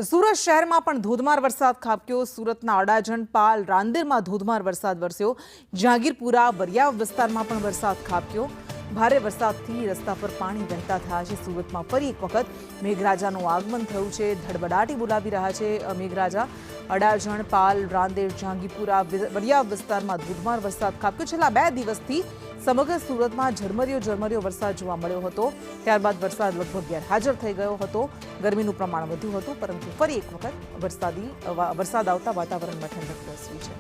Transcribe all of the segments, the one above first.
સુરત શહેરમાં પણ ધોધમાર વરસાદ ખાબક્યો। સુરતના અડાજણ, પાલ, રાંદેરમાં ધોધમાર વરસાદ વરસ્યો। જહાંગીરપુરા, વરિયાવ વિસ્તારમાં પણ વરસાદ ખાબક્યો। ભારે વરસાદથી રસ્તા પર પાણી વહેતા થયા છે। સુરતમાં ફરી એક વખત મેઘરાજાનું આગમન થયું છે। ધડબડાટી બોલાવી રહ્યા છે મેઘરાજા। અડાજણ, પાલ, રાંદેર, જહાંગીરપુરા, વરિયાવ વિસ્તારમાં ધોધમાર વરસાદ ખાબક્યો। છેલ્લા 2 દિવસથી સમગ્ર સુરતમાં ઝરમરિયો વરસાદ જોવા મળ્યો હતો। ત્યારબાદ વરસાદ લગભગ ગેરહાજર થઈ ગયો હતો। ગરમીનું પ્રમાણ વધ્યું હતું, પરંતુ ફરી એક વખત વરસાદ આવતા વાતાવરણમાં ઠંડક પ્રસરી છે।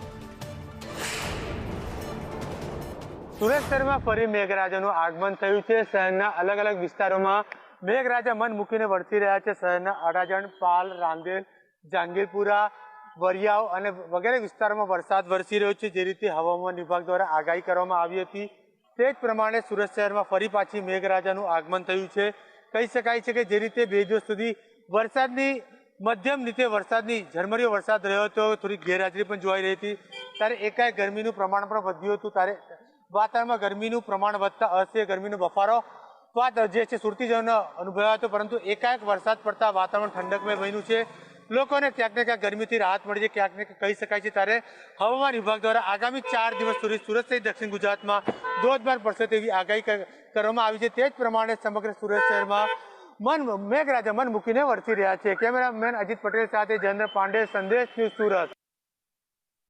સુરત શહેરમાં ફરી મેઘરાજાનું આગમન થયું છે। શહેરના અલગ અલગ વિસ્તારોમાં મેઘરાજા મન મૂકીને વરસી રહ્યા છે। શહેરના અડાજણ, પાલ, રાંદેર, જહાંગીરપુરા, વરિયાવ અને વગેરે વિસ્તારોમાં વરસાદ વરસી રહ્યો છે। જે રીતે હવામાન વિભાગ દ્વારા આગાહી કરવામાં આવી હતી, તે જ પ્રમાણે સુરત શહેરમાં ફરી પાછી મેઘરાજાનું આગમન થયું છે। કહી શકાય છે કે જે રીતે 2 દિવસ સુધી વરસાદની મધ્યમ રીતે ઝરમરિયો વરસાદ રહ્યો હતો, થોડી ગેરહાજરી પણ જોવાઈ રહી હતી, ત્યારે એકાએક ગરમીનું પ્રમાણ પણ વધ્યું હતું। ત્યારે વાતાવરણમાં ગરમીનું પ્રમાણ વધતા અસહ્ય ગરમીનો બફારો જે છે સુરતીજનોને અનુભવાયો હતો, પરંતુ એકાએક વરસાદ પડતા વાતાવરણ ઠંડકમય બન્યું છે। લોકોને ક્યાંક ને ક્યાંક ગરમીથી રાહત મળી છે, ક્યાંક ને ક્યાંક કહી શકાય છે। ત્યારે હવામાન વિભાગ દ્વારા આગામી 4 દિવસ સુધી સુરત સહિત દક્ષિણ ગુજરાતમાં ધોધમાર પડશે તેવી આગાહી કરવામાં આવી છે। તે જ પ્રમાણે સમગ્ર સુરત શહેરમાં મેઘરાજા મન મૂકીને વરસી રહ્યા છે। કેમેરામેન અજીત પટેલ સાથે જયેન્દ્ર પાંડે, સંદેશ ન્યૂઝ, સુરત।